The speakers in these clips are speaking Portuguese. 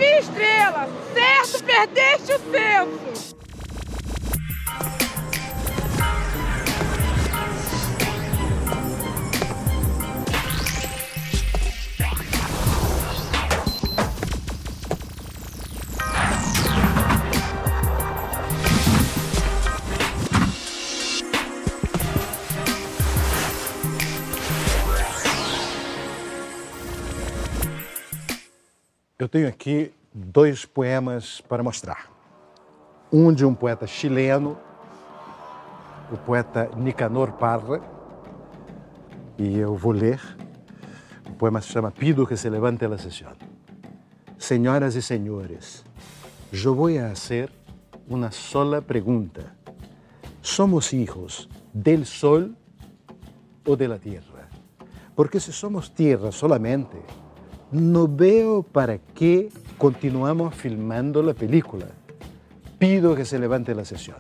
vi estrela, certo perdeste o senso. Eu tenho aqui 2 poemas para mostrar. Um de um poeta chileno, o poeta Nicanor Parra, e eu vou ler. O poema se chama Pido que se levante la sesión. Senhoras e senhores, eu vou a hacer uma sola pergunta. ¿Somos hijos del sol ou de la tierra? Porque se somos tierra solamente, no veo para qué continuamos filmando la película. Pido que se levante la sesión.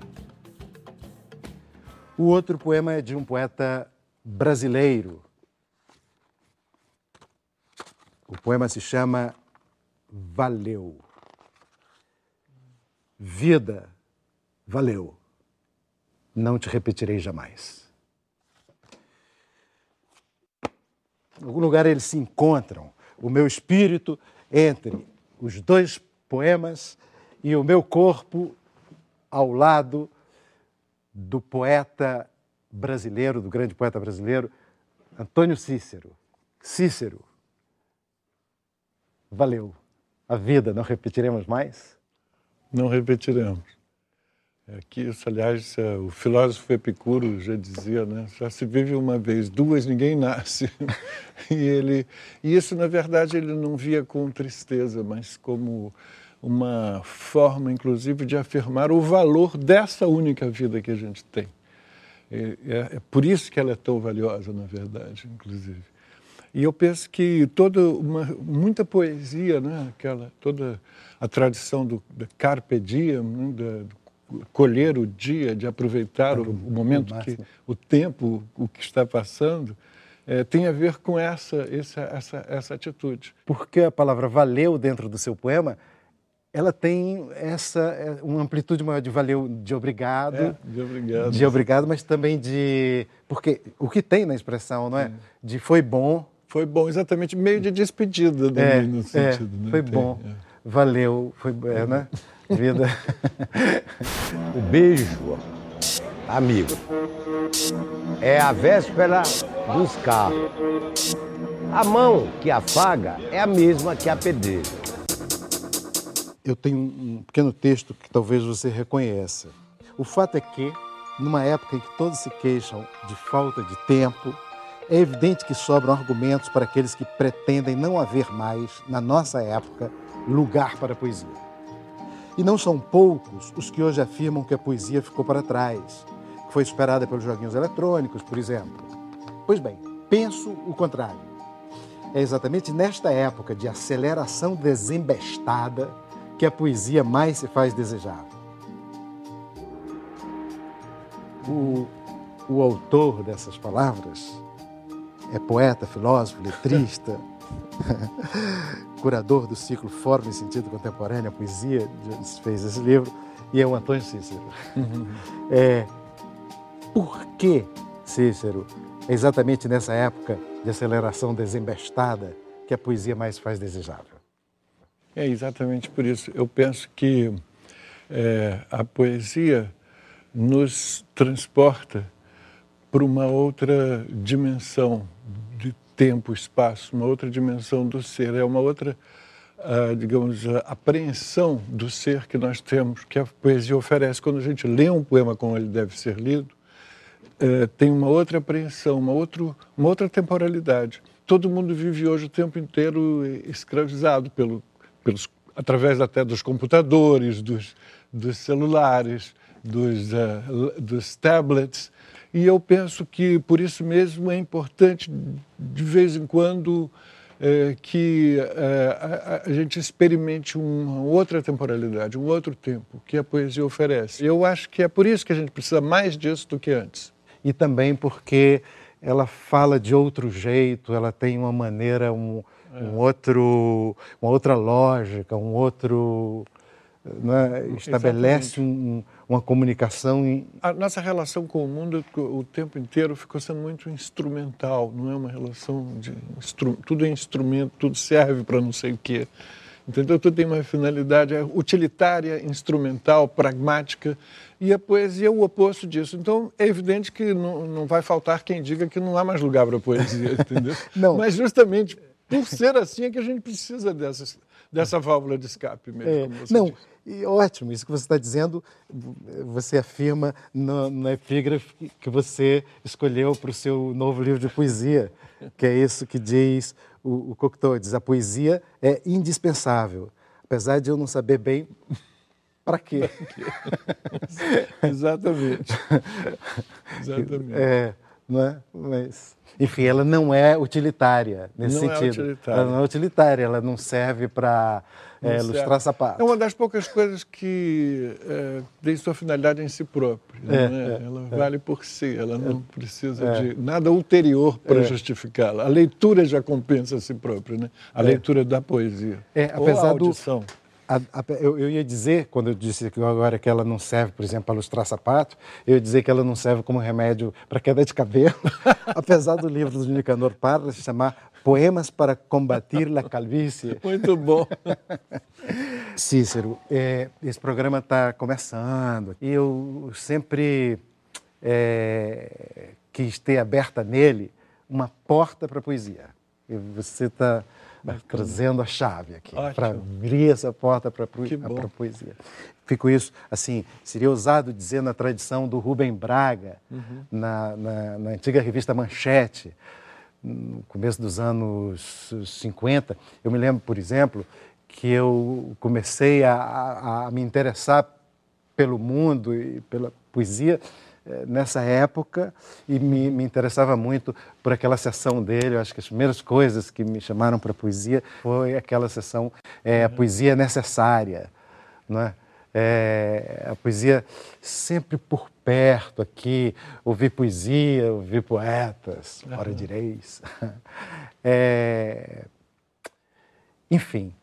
O outro poema é de um poeta brasileiro. O poema se chama Valeu. Vida, valeu. Não te repetirei jamais. Em algum lugar eles se encontram. O meu espírito entre os 2 poemas e o meu corpo ao lado do poeta brasileiro, do grande poeta brasileiro, Antônio Cícero. Cícero, valeu. A vida, não repetiremos mais? Não repetiremos. Que isso, aliás, o filósofo Epicuro já dizia, né? Já se vive uma vez, 2 ninguém nasce. E isso, na verdade, ele não via com tristeza, mas como uma forma, inclusive, de afirmar o valor dessa única vida que a gente tem. É por isso que ela é tão valiosa, na verdade, inclusive. E eu penso que muita poesia, né? Toda a tradição do carpe diem, né? Colher o dia, de aproveitar o momento, o tempo, o que está passando, tem a ver com essa atitude. Porque a palavra valeu dentro do seu poema, ela tem uma amplitude maior de valeu, de obrigado. De obrigado. De obrigado, mas também de... Porque o que tem na expressão, não é? De foi bom. Foi bom, exatamente, meio de despedida, no sentido. Né? Foi bom, valeu, foi, né? Vida. O beijo, amigo, é a véspera dos carros. A mão que afaga é a mesma que apedreja. Eu tenho um pequeno texto que talvez você reconheça. O fato é que, numa época em que todos se queixam de falta de tempo, é evidente que sobram argumentos para aqueles que pretendem não haver mais, na nossa época, lugar para a poesia. E não são poucos os que hoje afirmam que a poesia ficou para trás, que foi superada pelos joguinhos eletrônicos, por exemplo. Pois bem, penso o contrário. É exatamente nesta época de aceleração desembestada que a poesia mais se faz desejável. O autor dessas palavras é poeta, filósofo, letrista, curador do ciclo Forma e Sentido Contemporâneo, a poesia, fez esse livro, e é o Antônio Cícero. Por que, Cícero, é exatamente nessa época de aceleração desembestada que a poesia mais se faz desejável? É exatamente por isso. Eu penso que a poesia nos transporta para uma outra dimensão de tempo, espaço, uma outra dimensão do ser. É uma outra, digamos, apreensão do ser que nós temos, que a poesia oferece. Quando a gente lê um poema como ele deve ser lido, tem uma outra apreensão, uma outra temporalidade. Todo mundo vive hoje o tempo inteiro escravizado através até dos computadores, dos celulares, dos tablets. E eu penso que, por isso mesmo, é importante, de vez em quando, que a gente experimente uma outra temporalidade, um outro tempo que a poesia oferece. Eu acho que é por isso que a gente precisa mais disso do que antes. E também porque ela fala de outro jeito, ela tem uma maneira, uma outra lógica, um outro... Né, estabelece uma comunicação. A nossa relação com o mundo o tempo inteiro ficou sendo muito instrumental, não é uma relação de tudo é instrumento, tudo serve para não sei o quê. Entendeu? Tudo tem uma finalidade utilitária, instrumental, pragmática, e a poesia é o oposto disso. Então, é evidente que não vai faltar quem diga que não há mais lugar para a poesia, entendeu? Não. Mas justamente por ser assim é que a gente precisa dessa válvula de escape mesmo. Como você disse. E ótimo, isso que você está dizendo, você afirma no epígrafe que você escolheu para o seu novo livro de poesia, que é isso que diz o Cocteau, diz: a poesia é indispensável, apesar de eu não saber bem para quê. Exatamente. Não é? Mas, enfim, ela não é utilitária nesse sentido. Ela não é utilitária, ela não serve para ilustrar sapatos. É uma das poucas coisas que tem sua finalidade em si própria. Ela vale por si, ela não precisa de nada ulterior para justificá-la. A leitura já compensa a si própria, né? A leitura da poesia. Apesar ou a audição. Eu ia dizer, quando eu disse que agora que ela não serve, por exemplo, para ilustrar sapato, eu ia dizer que ela não serve como remédio para queda de cabelo, apesar do livro do Nicanor Parra se chamar Poemas para Combatir la Calvície. Muito bom. Cícero, esse programa está começando e eu sempre quis ter aberta nele uma porta para a poesia. E você está trazendo a chave aqui para abrir essa porta para a poesia. Fico isso, assim, seria ousado dizer na tradição do Rubem Braga, na antiga revista Manchete, no começo dos anos 50. Eu me lembro, por exemplo, que eu comecei a me interessar pelo mundo e pela poesia nessa época e me interessava muito por aquela sessão dele. Eu acho que as primeiras coisas que me chamaram para a poesia foi aquela sessão, a poesia necessária, não é? A poesia sempre por perto aqui, ouvir poesia, ouvir poetas, ora direis. Enfim,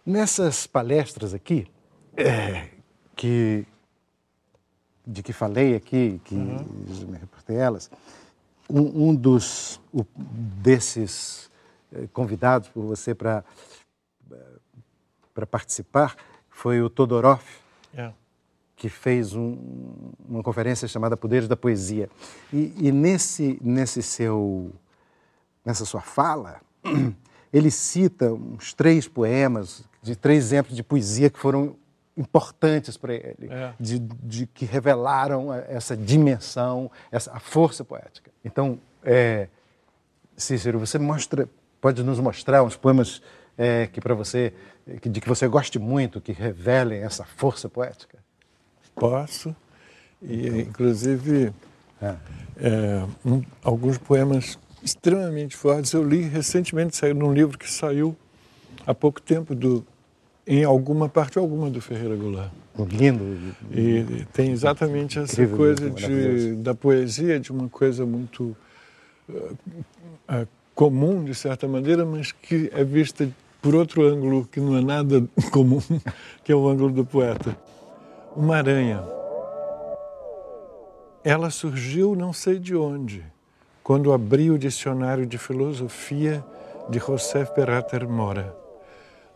nessas palestras aqui, de que falei aqui, que me reportei elas, um desses convidados por você para participar foi o Todorov, que fez uma conferência chamada Poderes da Poesia. E nessa sua fala, ele cita uns 3 poemas, de 3 exemplos de poesia que foram importantes para ele, de que revelaram essa dimensão, a força poética. Então, Cícero, você pode nos mostrar uns poemas de que você goste muito, que revelem essa força poética? Posso, e inclusive alguns poemas extremamente fortes. Eu li recentemente, saiu num livro que saiu há pouco tempo em alguma parte do Ferreira Goulart. Lindo. E tem exatamente essa coisa da poesia, de uma coisa muito comum, de certa maneira, mas que é vista por outro ângulo, que não é nada comum, que é o ângulo do poeta. Uma aranha. Ela surgiu não sei de onde, quando abri o dicionário de filosofia de José Perater Mora.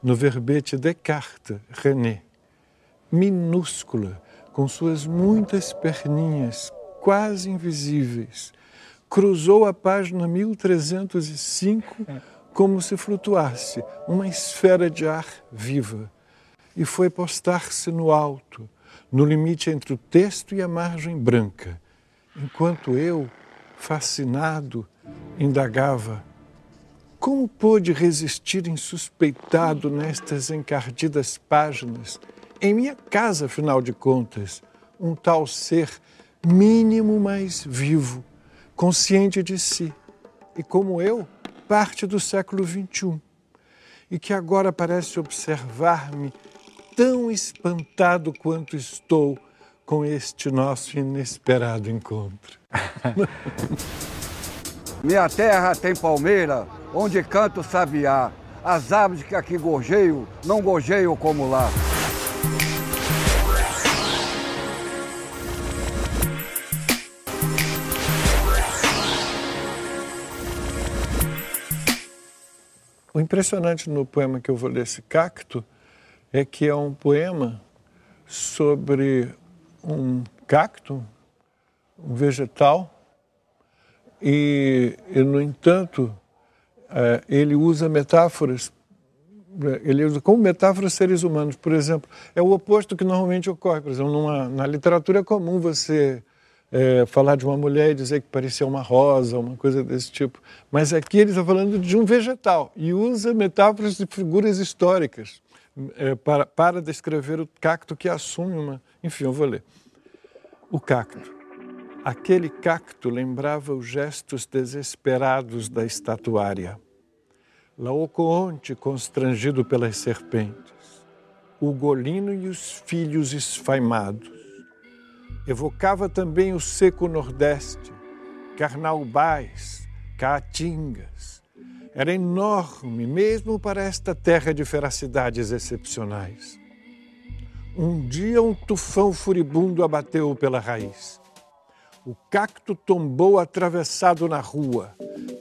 No verbete Descartes, René, minúscula, com suas muitas perninhas quase invisíveis, cruzou a página 1305 como se flutuasse uma esfera de ar viva e foi postar-se no alto, no limite entre o texto e a margem branca, enquanto eu, fascinado, indagava: como pôde resistir insuspeitado nestas encardidas páginas, em minha casa, afinal de contas, um tal ser mínimo, mas vivo, consciente de si, e como eu, parte do século XXI, e que agora parece observar-me tão espantado quanto estou com este nosso inesperado encontro. Minha terra tem palmeira, onde canta o sabiá. As aves que aqui gorjeiam, não gorjeiam como lá. O impressionante no poema que eu vou ler, esse Cacto, é que é um poema sobre um cacto, um vegetal, e no entanto, ele usa metáforas, ele usa como metáforas seres humanos. Por exemplo, é o oposto que normalmente ocorre. Por exemplo, na literatura é comum você falar de uma mulher e dizer que parecia uma rosa, uma coisa desse tipo. Mas aqui ele está falando de um vegetal e usa metáforas de figuras históricas para descrever o cacto que assume uma... Enfim, eu vou ler. O cacto. Aquele cacto lembrava os gestos desesperados da estatuária. Laocoonte constrangido pelas serpentes. Ugolino e os filhos esfaimados. Evocava também o seco nordeste, carnaubais, caatingas. Era enorme, mesmo para esta terra de feracidades excepcionais. Um dia um tufão furibundo abateu pela raiz. O cacto tombou atravessado na rua,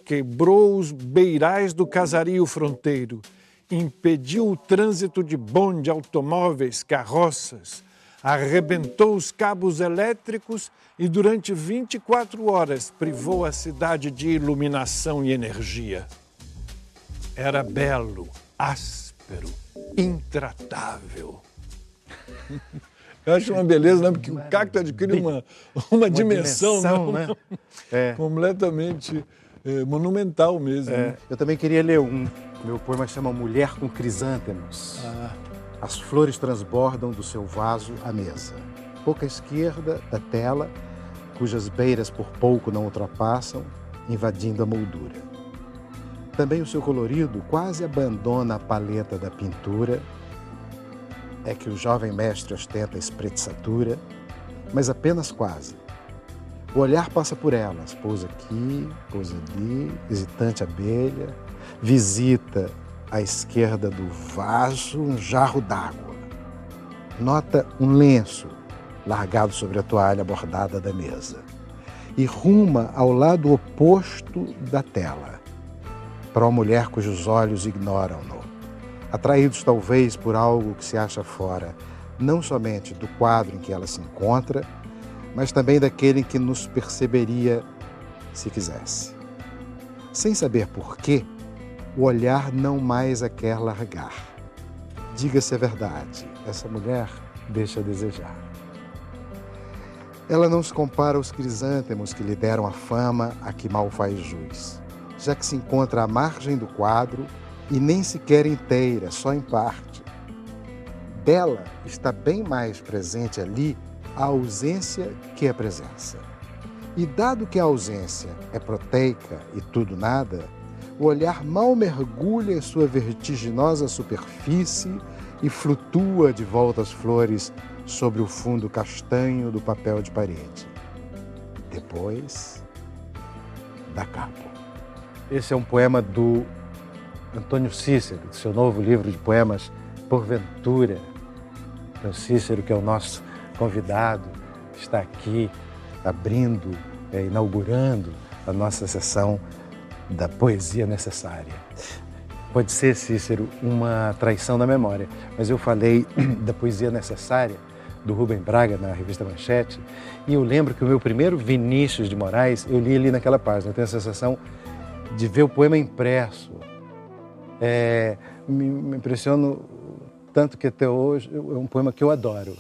quebrou os beirais do casario fronteiro, impediu o trânsito de bonde, automóveis, carroças, arrebentou os cabos elétricos e durante 24 horas privou a cidade de iluminação e energia. Era belo, áspero, intratável. Eu acho uma beleza, né? Porque o cacto adquire uma dimensão né? Completamente monumental mesmo. Né? Eu também queria ler meu poema chama Mulher com Crisântemos. As flores transbordam do seu vaso à mesa. Pouco à esquerda da tela, cujas beiras por pouco não ultrapassam, invadindo a moldura. Também o seu colorido quase abandona a paleta da pintura. É que o jovem mestre ostenta a espreguiçatura, mas apenas quase. O olhar passa por elas, pousa aqui, pousa ali, hesitante abelha, visita à esquerda do vaso um jarro d'água. Nota um lenço largado sobre a toalha bordada da mesa e ruma ao lado oposto da tela, para uma mulher cujos olhos ignoram-no, atraídos talvez por algo que se acha fora, não somente do quadro em que ela se encontra, mas também daquele em que nos perceberia se quisesse. Sem saber por quê, o olhar não mais a quer largar. Diga-se a verdade, essa mulher deixa a desejar. Ela não se compara aos crisântemos que lhe deram a fama a que mal faz jus, já que se encontra à margem do quadro e nem sequer inteira, só em parte. Dela está bem mais presente ali a ausência que a presença. E dado que a ausência é proteica e tudo nada, o olhar mal mergulha em sua vertiginosa superfície e flutua de volta às flores sobre o fundo castanho do papel de parede. Depois, dá cabo. Esse é um poema do Antônio Cícero, do seu novo livro de poemas, Porventura. O Cícero, que é o nosso convidado, está aqui abrindo, inaugurando a nossa sessão da poesia necessária. Pode ser, Cícero, uma traição da memória, mas eu falei da poesia necessária do Rubem Braga na revista Manchete e eu lembro que o meu primeiro Vinícius de Moraes eu li ali naquela página. Eu tenho a sensação de ver o poema impresso. Me impressiono tanto que até hoje é um poema que eu adoro.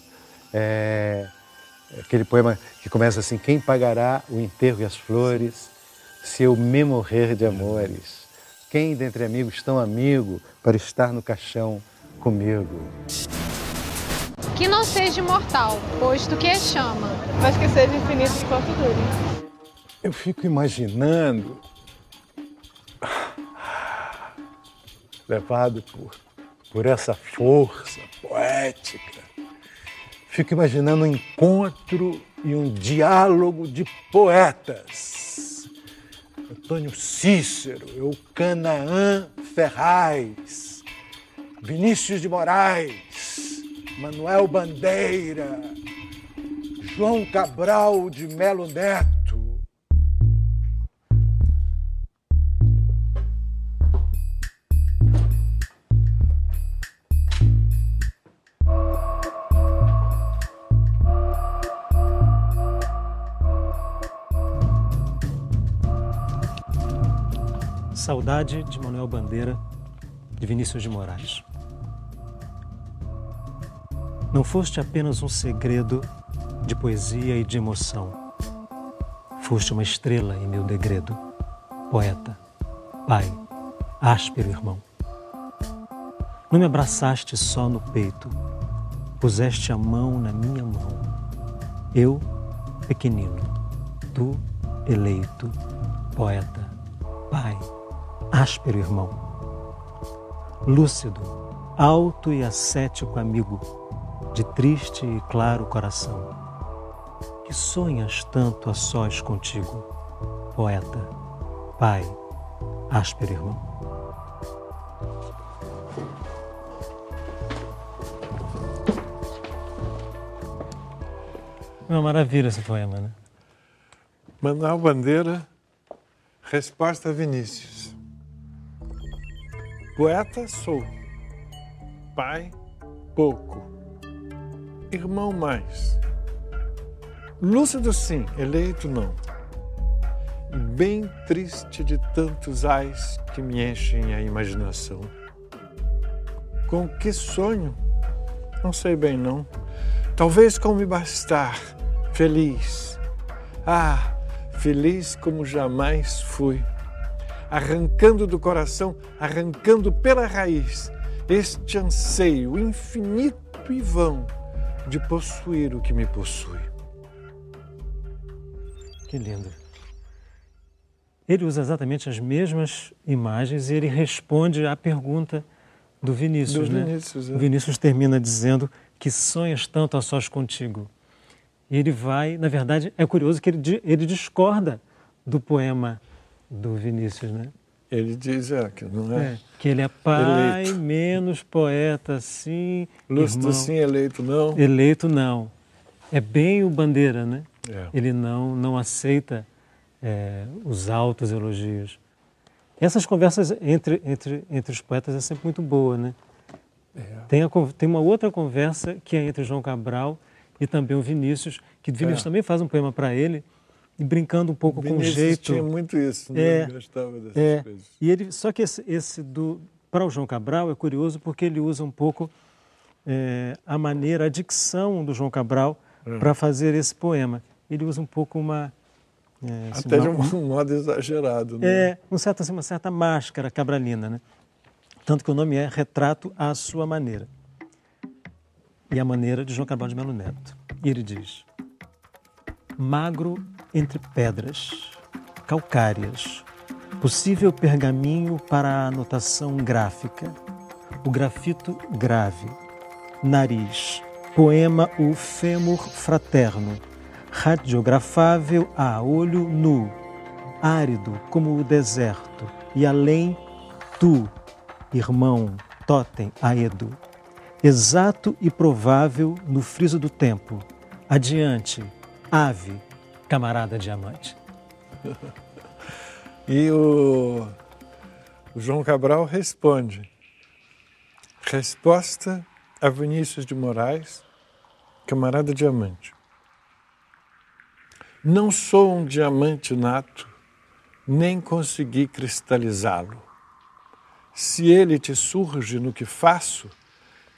Aquele poema que começa assim: quem pagará o enterro e as flores se eu me morrer de amores? Quem dentre amigos tão amigo para estar no caixão comigo? Que não seja imortal, posto que é chama, mas que seja infinito enquanto dure. Eu fico imaginando, levado por essa força poética, fico imaginando um encontro e um diálogo de poetas. Antônio Cícero, Eucanaã Ferraz, Vinícius de Moraes, Manuel Bandeira, João Cabral de Melo Neto. Saudade de Manuel Bandeira, de Vinícius de Moraes. Não foste apenas um segredo de poesia e de emoção. Foste uma estrela em meu degredo, poeta, pai, áspero irmão. Não me abraçaste só no peito, puseste a mão na minha mão. Eu, pequenino, tu, eleito, poeta, pai, áspero irmão. Lúcido, alto e ascético amigo, de triste e claro coração, que sonhas tanto a sós contigo, poeta, pai, áspero irmão. Uma maravilha esse poema, né? Manuel Bandeira, resposta a Vinícius. Poeta sou, pai pouco, irmão mais. Lúcido sim, eleito não. E bem triste de tantos ais que me enchem a imaginação. Com que sonho? Não sei bem não. Talvez com me bastar, feliz. Ah, feliz como jamais fui. Arrancando do coração, arrancando pela raiz, este anseio infinito e vão de possuir o que me possui. Que lindo. Ele usa exatamente as mesmas imagens e ele responde à pergunta do Vinícius, né? Vinícius, é. O Vinícius termina dizendo que sonhas tanto a sós contigo. E ele vai, na verdade, é curioso que ele discorda do poema do Vinícius, né? Ele diz que não é, que ele é pai, eleito. menos poeta, sim. Lúcido sim, eleito não. Eleito não. É bem o Bandeira, né? É. Ele não aceita os altos elogios. Essas conversas entre os poetas é sempre muito boa, né? Tem uma outra conversa que é entre João Cabral e também o Vinícius, que o Vinícius também faz um poema para ele, e brincando um pouco com o jeito. Tinha muito isso, né? Ele gostava dessas coisas. E ele, só que para o João Cabral é curioso porque ele usa um pouco a dicção do João Cabral para fazer esse poema. Ele usa um pouco até de um modo exagerado, né? Uma certa máscara cabralina, né? Tanto que o nome é Retrato à Sua Maneira. E a maneira de João Cabral de Melo Neto. E ele diz: magro entre pedras, calcárias, possível pergaminho para a anotação gráfica, o grafito grave, nariz, poema o fêmur fraterno, radiografável a olho nu, árido como o deserto, e além tu, irmão, totem, aedo, exato e provável no friso do tempo, adiante, ave, camarada diamante. E o João Cabral responde: resposta a Vinícius de Moraes, camarada diamante. Não sou um diamante nato, nem consegui cristalizá-lo. Se ele te surge no que faço,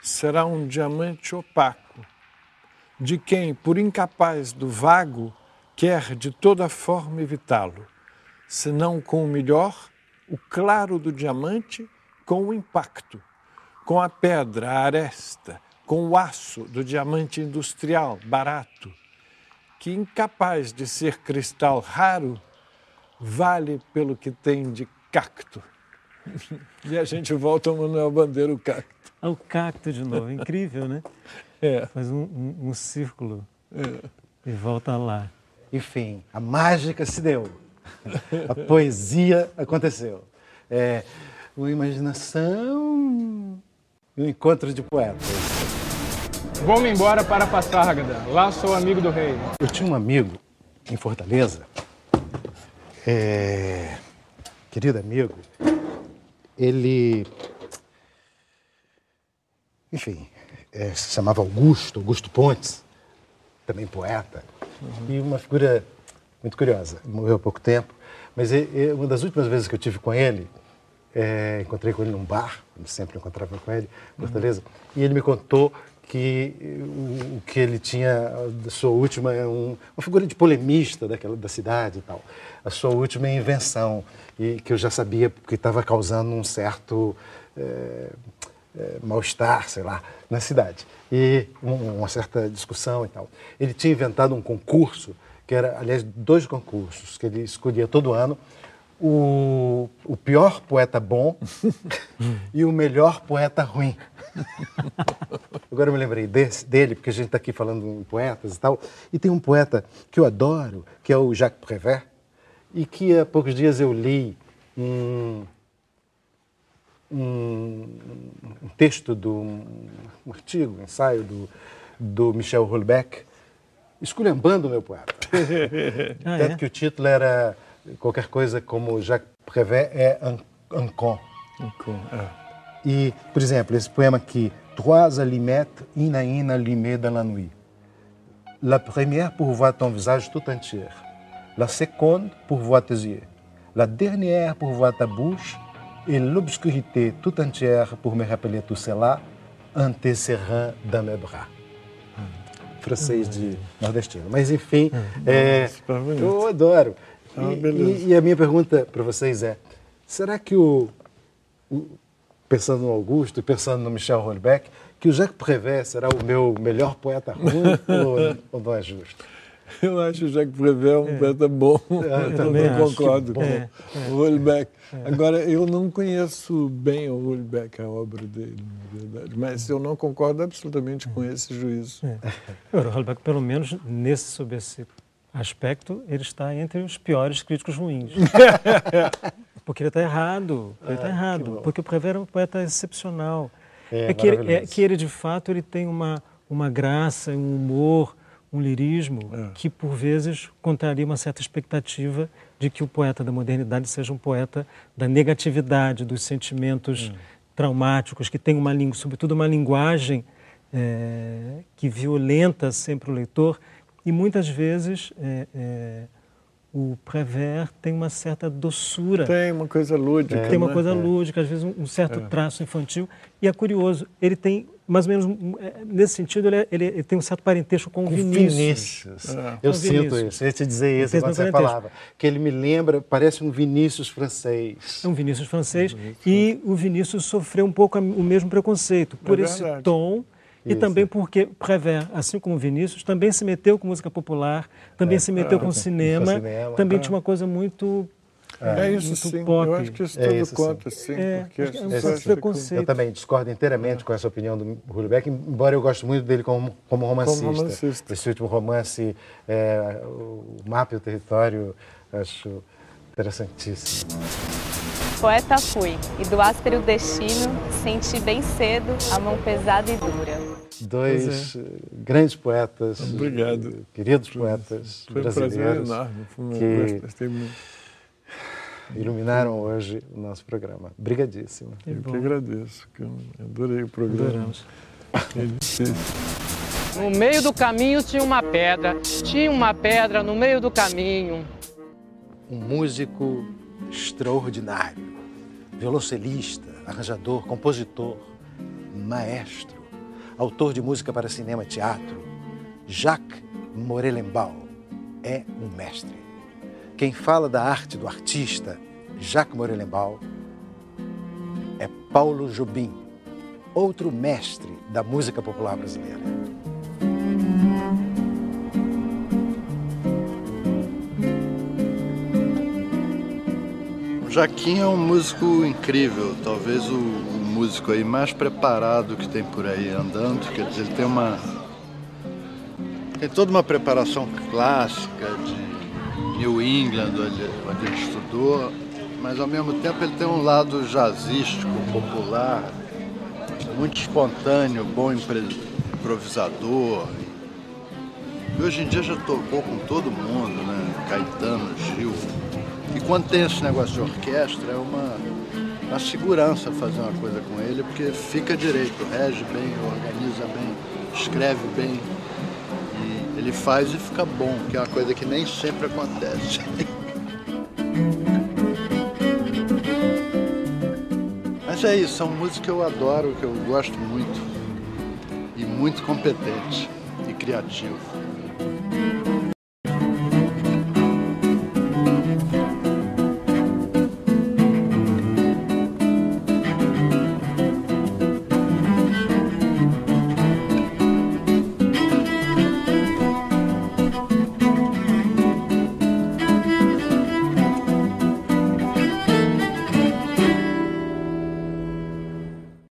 será um diamante opaco, de quem, por incapaz do vago, quer de toda forma evitá-lo, senão com o melhor, o claro do diamante com o impacto, com a pedra, a aresta, com o aço do diamante industrial, barato, que incapaz de ser cristal raro, vale pelo que tem de cacto. E a gente volta ao Manuel Bandeira, o cacto. O cacto de novo, incrível, né? Faz um círculo e volta lá. Enfim, a mágica se deu. A poesia aconteceu. Uma imaginação e um encontro de poetas. Vou-me embora para Passárgada. Lá sou amigo do rei. Eu tinha um amigo em Fortaleza, querido amigo, ele, enfim, se chamava Augusto Pontes, também poeta, e uma figura muito curiosa. Morreu há pouco tempo, mas uma das últimas vezes que eu tive com ele, encontrei com ele num bar, eu sempre encontrava com ele em Fortaleza, e ele me contou que o que ele tinha, a sua última, uma figura de polemista da cidade e tal, a sua última invenção, e que eu já sabia que estava causando um certo mal-estar, sei lá, na cidade, e uma certa discussão e tal. Ele tinha inventado um concurso, que era, aliás, 2 concursos, que ele escolhia todo ano, o pior poeta bom e o melhor poeta ruim. Agora eu me lembrei dele, porque a gente está aqui falando em poetas e tal, e tem um poeta que eu adoro, que é o Jacques Prévert, e que há poucos dias eu li um texto, um artigo, um ensaio do Michel Houellebecq, esculhambando o meu poeta. Tanto que o título era qualquer coisa como Jacques Prévert é un con. E, por exemplo, esse poema aqui, Trois allumettes, ina allumées dans la nuit. La première pourvoit ton visage tout entier. La seconde pourvoit tes yeux. La dernière pourvoit ta bouche. Et l'obscurité tout entière pour me rappeler tout cela en te serrant dans mes bras. Francês de nordestino. Mas, enfim, eu adoro. E a minha pergunta para vocês é, será que pensando no Augusto e pensando no Michel Houellebecq, que o Jacques Prévert será o meu melhor poeta ruim ou não é justo? Eu acho o Jacques Prévert um poeta bom. Eu também concordo com o Houellebecq. Agora, eu não conheço bem o Houellebecq, a obra dele, na verdade, mas eu não concordo absolutamente com esse juízo. O Houellebecq, pelo menos sob esse aspecto, ele está entre os piores críticos ruins. Porque ele está errado. Ele está errado. Porque o Prévert é um poeta excepcional. Que ele, de fato, ele tem uma graça, um humor, um lirismo que, por vezes, contraria uma certa expectativa de que o poeta da modernidade seja um poeta da negatividade, dos sentimentos traumáticos, que tem sobretudo uma linguagem que violenta sempre o leitor. E, muitas vezes, o Prévert tem uma certa doçura. Tem uma coisa lúdica. Tem uma coisa lúdica, às vezes um certo traço infantil. E é curioso, ele tem, mais ou menos, nesse sentido, ele tem um certo parentesco com o Vinícius. Eu sinto isso, eu ia te dizer isso quando você falava. Que ele me lembra, parece um Vinícius francês. É um Vinícius francês. E o Vinícius sofreu um pouco o mesmo preconceito, por esse tom. E também porque Prévert, assim como Vinícius, também se meteu com música popular, também se meteu com cinema, também tinha uma coisa muito isso sim, pop. eu acho que isso tudo conta, sim. Preconceito. Eu também discordo inteiramente com essa opinião do Houellebecq, embora eu goste muito dele como romancista. Esse último romance, O Mapa e o Território, acho interessantíssimo. Poeta fui, e do áspero destino senti bem cedo a mão pesada e dura. 2 grandes poetas, queridos poetas brasileiros, gostei muito. Iluminaram hoje o nosso programa. Obrigadíssimo. Eu que agradeço, que eu adorei o programa. No meio do caminho tinha uma pedra no meio do caminho. Um músico extraordinário, violoncelista, arranjador, compositor, maestro, autor de música para cinema e teatro, Jacques Morelenbaum é um mestre. Quem fala da arte do artista, Jacques Morelenbaum, é Paulo Jobim, outro mestre da música popular brasileira. Jaquim é um músico incrível, talvez o músico aí mais preparado que tem por aí andando, quer dizer, ele tem toda uma preparação clássica New England, onde ele estudou, mas ao mesmo tempo ele tem um lado jazzístico, popular, muito espontâneo, bom improvisador. E hoje em dia já tocou com todo mundo, né? Caetano, Gil. E quando tem esse negócio de orquestra, é uma segurança fazer uma coisa com ele, porque fica direito, rege bem, organiza bem, escreve bem. E ele faz e fica bom, que é uma coisa que nem sempre acontece. Mas é isso, são músicas que eu adoro, que eu gosto muito. E muito competente e criativo.